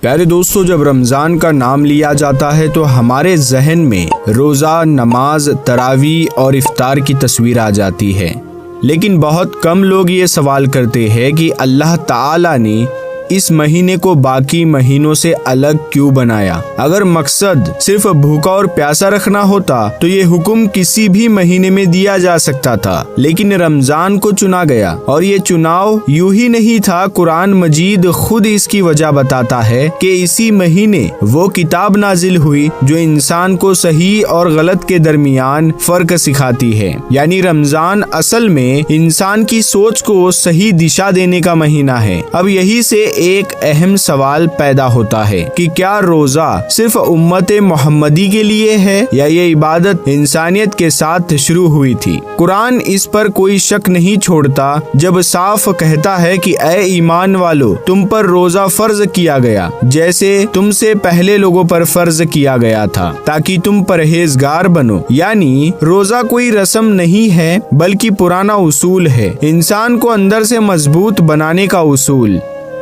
پیارے دوستو، جب رمضان کا نام لیا جاتا ہے تو ہمارے ذہن میں روزہ، نماز، تراویح اور افطار کی تصویر آ جاتی ہے، لیکن بہت کم لوگ یہ سوال کرتے ہیں کہ اللہ تعالی نے اس مہینے کو باقی مہینوں سے الگ کیوں بنایا؟ اگر مقصد صرف بھوکا اور پیاسا رکھنا ہوتا تو یہ حکم کسی بھی مہینے میں دیا جا سکتا تھا، لیکن رمضان کو چنا گیا، اور یہ چناؤ یوں ہی نہیں تھا۔ قرآن مجید خود اس کی وجہ بتاتا ہے کہ اسی مہینے وہ کتاب نازل ہوئی جو انسان کو صحیح اور غلط کے درمیان فرق سکھاتی ہے، یعنی رمضان اصل میں انسان کی سوچ کو صحیح دشا دینے کا مہینہ ہے۔ اب یہی سے ایک اہم سوال پیدا ہوتا ہے کہ کیا روزہ صرف امت محمدی کے لیے ہے یا یہ عبادت انسانیت کے ساتھ شروع ہوئی تھی؟ قرآن اس پر کوئی شک نہیں چھوڑتا جب صاف کہتا ہے کہ اے ایمان والو، تم پر روزہ فرض کیا گیا جیسے تم سے پہلے لوگوں پر فرض کیا گیا تھا تاکہ تم پرہیزگار بنو۔ یعنی روزہ کوئی رسم نہیں ہے بلکہ پرانا اصول ہے، انسان کو اندر سے مضبوط بنانے کا اصول۔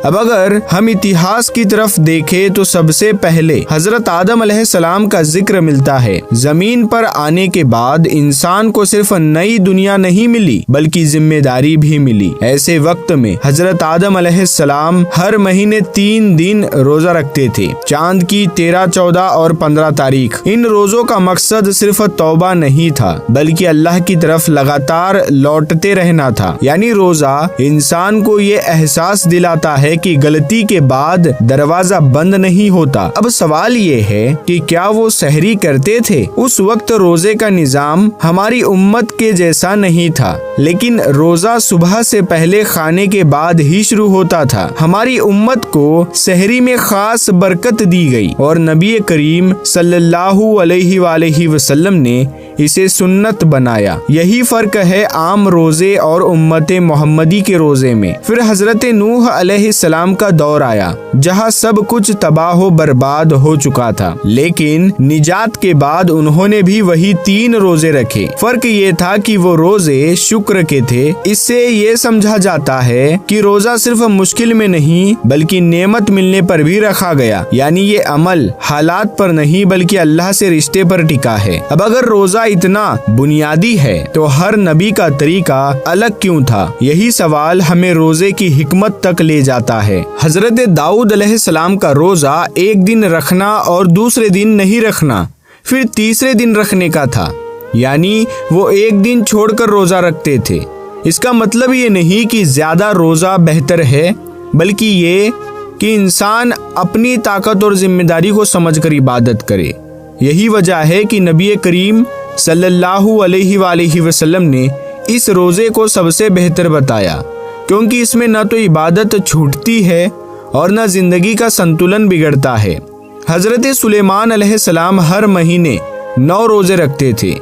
اب اگر ہم اتہاس کی طرف دیکھیں تو سب سے پہلے حضرت آدم علیہ السلام کا ذکر ملتا ہے۔ زمین پر آنے کے بعد انسان کو صرف نئی دنیا نہیں ملی بلکہ ذمہ داری بھی ملی۔ ایسے وقت میں حضرت آدم علیہ السلام ہر مہینے 3 دن روزہ رکھتے تھے، چاند کی 13، 14 اور 15 تاریخ۔ ان روزوں کا مقصد صرف توبہ نہیں تھا بلکہ اللہ کی طرف لگاتار لوٹتے رہنا تھا، یعنی روزہ انسان کو یہ احساس دلاتا ہے کہ غلطی کے بعد دروازہ بند نہیں ہوتا۔ اب سوال یہ ہے کہ کیا وہ سحری کرتے تھے؟ اس وقت روزے کا نظام ہماری امت کے جیسا نہیں تھا، لیکن روزہ صبح سے پہلے کھانے کے بعد ہی شروع ہوتا تھا۔ ہماری امت کو سحری میں خاص برکت دی گئی اور نبی کریم صلی اللہ علیہ وآلہ وسلم نے اسے سنت بنایا۔ یہی فرق ہے عام روزے اور امت محمدی کے روزے میں۔ پھر حضرت نوح علیہ السلام کا دور آیا جہاں سب کچھ تباہ و برباد ہو چکا تھا، لیکن نجات کے بعد انہوں نے بھی وہی 3 روزے رکھے۔ فرق یہ تھا کہ وہ روزے شکر کے تھے۔ اس سے یہ سمجھا جاتا ہے کہ روزہ صرف مشکل میں نہیں بلکہ نعمت ملنے پر بھی رکھا گیا، یعنی یہ عمل حالات پر نہیں بلکہ اللہ سے رشتے پر ٹکا ہے۔ اب اگر روزہ اتنا بنیادی ہے تو ہر نبی کا طریقہ الگ کیوں تھا؟ یہی سوال ہمیں روزے کی حکمت تک لے جاتا ہے۔ حضرت داؤد علیہ السلام کا روزہ ایک دن رکھنا اور دوسرے دن نہیں رکھنا، پھر تیسرے دن رکھنے کا تھا، یعنی وہ ایک دن چھوڑ کر روزہ رکھتے تھے۔ اس کا مطلب یہ نہیں کہ زیادہ روزہ بہتر ہے، بلکہ یہ کہ انسان اپنی طاقت اور ذمہ داری کو سمجھ کر عبادت کرے۔ یہی وجہ ہے کہ نبی کریم صلی اللہ علیہ وآلہ وسلم نے اس روزے کو سب سے بہتر بتایا، کیونکہ اس میں نہ تو عبادت چھوٹتی ہے اور نہ زندگی کا سنتولن بگڑتا ہے۔ حضرت سلیمان علیہ السلام ہر مہینے 9 روزے رکھتے تھے،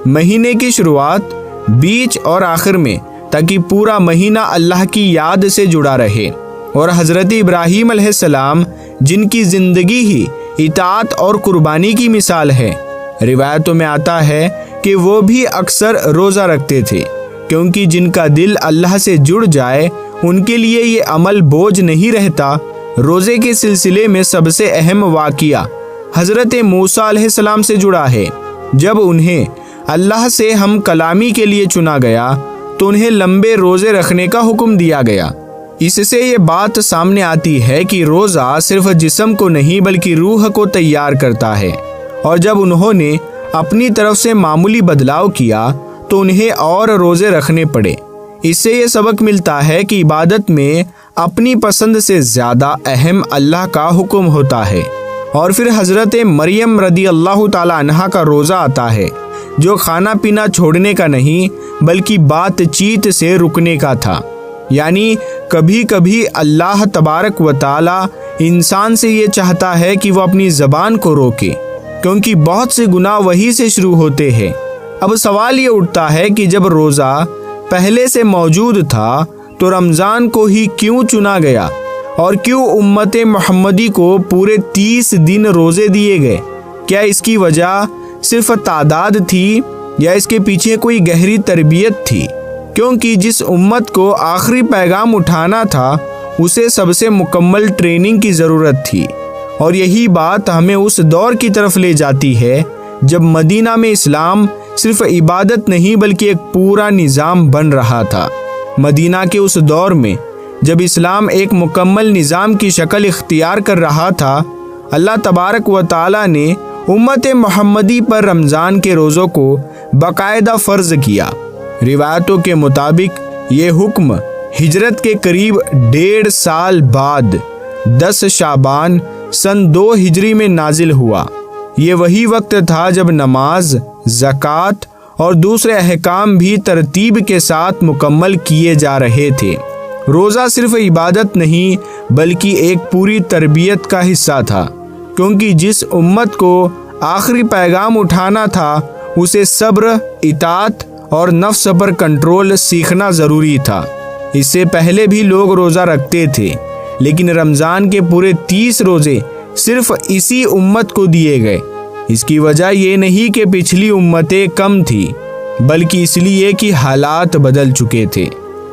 مہینے کی شروعات، بیچ اور آخر میں، تاکہ پورا مہینہ اللہ کی یاد سے جڑا رہے۔ اور حضرت ابراہیم علیہ السلام جن کی زندگی ہی اطاعت اور قربانی کی مثال ہے، روایتوں میں آتا ہے کہ وہ بھی اکثر روزہ رکھتے تھے، کیونکہ جن کا دل اللہ سے جڑ جائے ان کے لیے یہ عمل بوجھ نہیں رہتا۔ روزے کے سلسلے میں سب سے اہم واقعہ حضرت موسیٰ علیہ السلام سے جڑا ہے۔ جب انہیں اللہ سے ہم کلامی کے لیے چنا گیا تو انہیں لمبے روزے رکھنے کا حکم دیا گیا۔ اس سے یہ بات سامنے آتی ہے کہ روزہ صرف جسم کو نہیں بلکہ روح کو تیار کرتا ہے، اور جب انہوں نے اپنی طرف سے معمولی بدلاؤ کیا تو انہیں اور روزے رکھنے پڑے۔ اس سے یہ سبق ملتا ہے کہ عبادت میں اپنی پسند سے زیادہ اہم اللہ کا حکم ہوتا ہے۔ اور پھر حضرت مریم رضی اللہ تعالی عنہا کا روزہ آتا ہے، جو کھانا پینا چھوڑنے کا نہیں بلکہ بات چیت سے رکنے کا تھا، یعنی کبھی کبھی اللہ تبارک و تعالی انسان سے یہ چاہتا ہے کہ وہ اپنی زبان کو روکے، کیونکہ بہت سے گناہ وہی سے شروع ہوتے ہیں۔ اب سوال یہ اٹھتا ہے کہ جب روزہ پہلے سے موجود تھا تو رمضان کو ہی کیوں چنا گیا، اور کیوں امت محمدی کو پورے 30 دن روزے دیے گئے؟ کیا اس کی وجہ صرف تعداد تھی یا اس کے پیچھے کوئی گہری تربیت تھی؟ کیونکہ جس امت کو آخری پیغام اٹھانا تھا اسے سب سے مکمل ٹریننگ کی ضرورت تھی۔ اور یہی بات ہمیں اس دور کی طرف لے جاتی ہے جب مدینہ میں اسلام صرف عبادت نہیں بلکہ ایک پورا نظام بن رہا تھا۔ مدینہ کے اس دور میں جب اسلام ایک مکمل نظام کی شکل اختیار کر رہا تھا، اللہ تبارک و تعالی نے امت محمدی پر رمضان کے روزوں کو باقاعدہ فرض کیا۔ روایتوں کے مطابق یہ حکم ہجرت کے قریب 1.5 سال بعد 10 شعبان سن 2 ہجری میں نازل ہوا۔ یہ وہی وقت تھا جب نماز، زکوٰۃ اور دوسرے احکام بھی ترتیب کے ساتھ مکمل کیے جا رہے تھے۔ روزہ صرف عبادت نہیں بلکہ ایک پوری تربیت کا حصہ تھا، کیونکہ جس امت کو آخری پیغام اٹھانا تھا اسے صبر، اطاعت اور نفس پر کنٹرول سیکھنا ضروری تھا۔ اس سے پہلے بھی لوگ روزہ رکھتے تھے، لیکن رمضان کے پورے 30 روزے صرف اسی امت کو دیے گئے۔ اس کی وجہ یہ نہیں کہ پچھلی امتیں کم تھی، بلکہ اس لیے کہ حالات بدل چکے تھے۔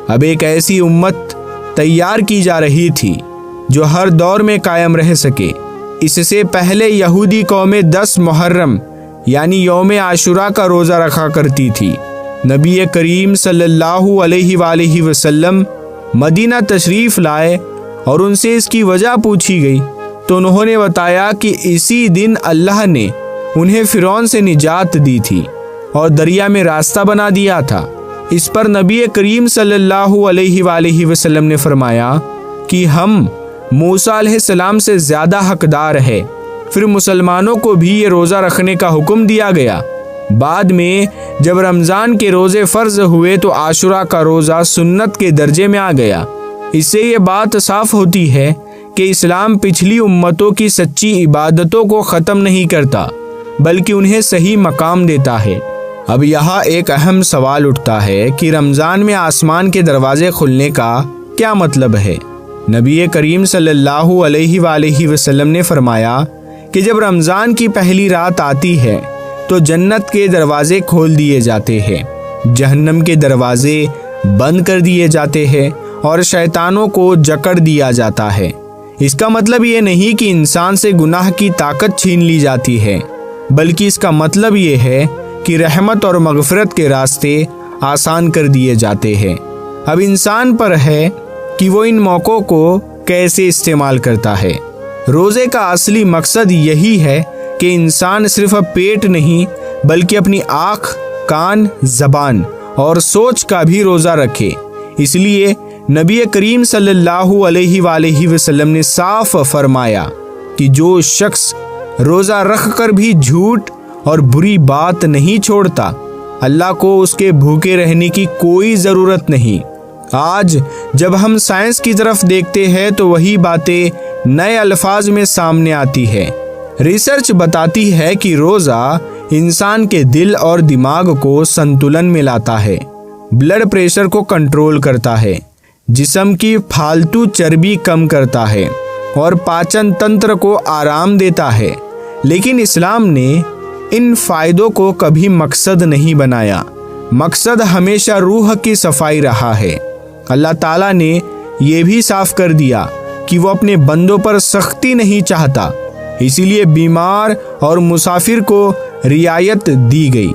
اب ایک ایسی امت تیار کی جا رہی تھی جو ہر دور میں قائم رہ سکے۔ اس سے پہلے یہودی قومیں 10 محرم یعنی یوم عاشوراء کا روزہ رکھا کرتی تھی۔ نبی کریم صلی اللہ علیہ وآلہ وسلم مدینہ تشریف لائے اور ان سے اس کی وجہ پوچھی گئی تو انہوں نے بتایا کہ اسی دن اللہ نے انہیں فرعون سے نجات دی تھی اور دریا میں راستہ بنا دیا تھا۔ اس پر نبی کریم صلی اللہ علیہ وآلہ وسلم نے فرمایا کہ ہم موسیٰ علیہ السلام سے زیادہ حقدار ہے۔ پھر مسلمانوں کو بھی یہ روزہ رکھنے کا حکم دیا گیا۔ بعد میں جب رمضان کے روزے فرض ہوئے تو عاشوراء کا روزہ سنت کے درجے میں آ گیا۔ اس سے یہ بات صاف ہوتی ہے کہ اسلام پچھلی امتوں کی سچی عبادتوں کو ختم نہیں کرتا بلکہ انہیں صحیح مقام دیتا ہے۔ اب یہاں ایک اہم سوال اٹھتا ہے کہ رمضان میں آسمان کے دروازے کھلنے کا کیا مطلب ہے؟ نبی کریم صلی اللہ علیہ وآلہ وسلم نے فرمایا کہ جب رمضان کی پہلی رات آتی ہے تو جنت کے دروازے کھول دیے جاتے ہیں، جہنم کے دروازے بند کر دیے جاتے ہیں اور شیطانوں کو جکڑ دیا جاتا ہے۔ اس کا مطلب یہ نہیں کہ انسان سے گناہ کی طاقت چھین لی جاتی ہے، بلکہ اس کا مطلب یہ ہے کہ رحمت اور مغفرت کے راستے آسان کر دیے جاتے ہیں۔ اب انسان پر ہے کہ وہ ان موقعوں کو کیسے استعمال کرتا ہے۔ روزے کا اصلی مقصد یہی ہے کہ انسان صرف پیٹ نہیں بلکہ اپنی آنکھ، کان، زبان اور سوچ کا بھی روزہ رکھے۔ اس لیے نبی کریم صلی اللہ علیہ وآلہ وسلم نے صاف فرمایا کہ جو شخص روزہ رکھ کر بھی جھوٹ اور بری بات نہیں چھوڑتا، اللہ کو اس کے بھوکے رہنے کی کوئی ضرورت نہیں۔ آج جب ہم سائنس کی طرف دیکھتے ہیں تو وہی باتیں نئے الفاظ میں سامنے آتی ہے۔ ریسرچ بتاتی ہے کہ روزہ انسان کے دل اور دماغ کو سنتولن میں لاتا ہے، بلڈ پریشر کو کنٹرول کرتا ہے، جسم کی فالتو چربی کم کرتا ہے اور پاچن تنتر کو آرام دیتا ہے۔ لیکن اسلام نے ان فائدوں کو کبھی مقصد نہیں بنایا۔ مقصد ہمیشہ روح کی صفائی رہا ہے۔ اللہ تعالیٰ نے یہ بھی صاف کر دیا کہ وہ اپنے بندوں پر سختی نہیں چاہتا، اسی لیے بیمار اور مسافر کو رعایت دی گئی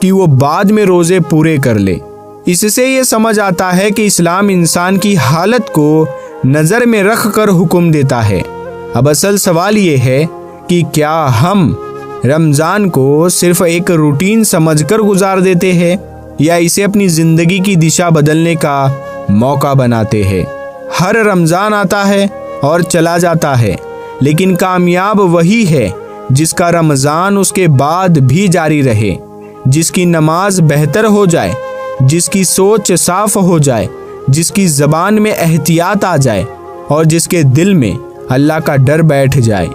کہ وہ بعد میں روزے پورے کر لے۔ اس سے یہ سمجھ آتا ہے کہ اسلام انسان کی حالت کو نظر میں رکھ کر حکم دیتا ہے۔ اب اصل سوال یہ ہے کہ کیا ہم رمضان کو صرف ایک روٹین سمجھ کر گزار دیتے ہیں یا اسے اپنی زندگی کی دشا بدلنے کا موقع بناتے ہیں؟ ہر رمضان آتا ہے اور چلا جاتا ہے، لیکن کامیاب وہی ہے جس کا رمضان اس کے بعد بھی جاری رہے، جس کی نماز بہتر ہو جائے، جس کی سوچ صاف ہو جائے، جس کی زبان میں احتیاط آ جائے اور جس کے دل میں اللہ کا ڈر بیٹھ جائے۔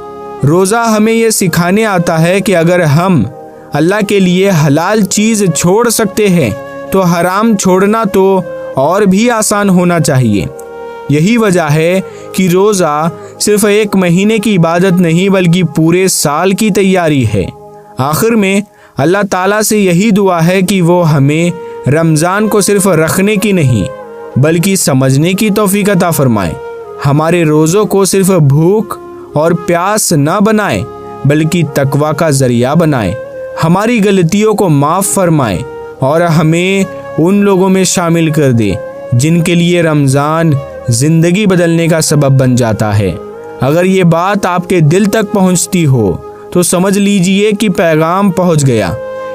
روزہ ہمیں یہ سکھانے آتا ہے کہ اگر ہم اللہ کے لیے حلال چیز چھوڑ سکتے ہیں تو حرام چھوڑنا تو اور بھی آسان ہونا چاہیے۔ یہی وجہ ہے کہ روزہ صرف ایک مہینے کی عبادت نہیں بلکہ پورے سال کی تیاری ہے۔ آخر میں اللہ تعالیٰ سے یہی دعا ہے کہ وہ ہمیں رمضان کو صرف رکھنے کی نہیں بلکہ سمجھنے کی توفیق عطا فرمائے، ہمارے روزوں کو صرف بھوک اور پیاس نہ بنائے بلکہ تقویٰ کا ذریعہ بنائے، ہماری غلطیوں کو معاف فرمائے اور ہمیں ان لوگوں میں شامل کر دے جن کے لیے رمضان زندگی بدلنے کا سبب بن جاتا ہے۔ اگر یہ بات آپ کے دل تک پہنچتی ہو تو سمجھ لیجئے کہ پیغام پہنچ گیا۔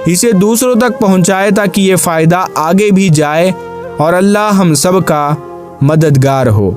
اسے دوسروں تک پہنچائے تاکہ یہ فائدہ آگے بھی جائے اور اللہ ہم سب کا مددگار ہو۔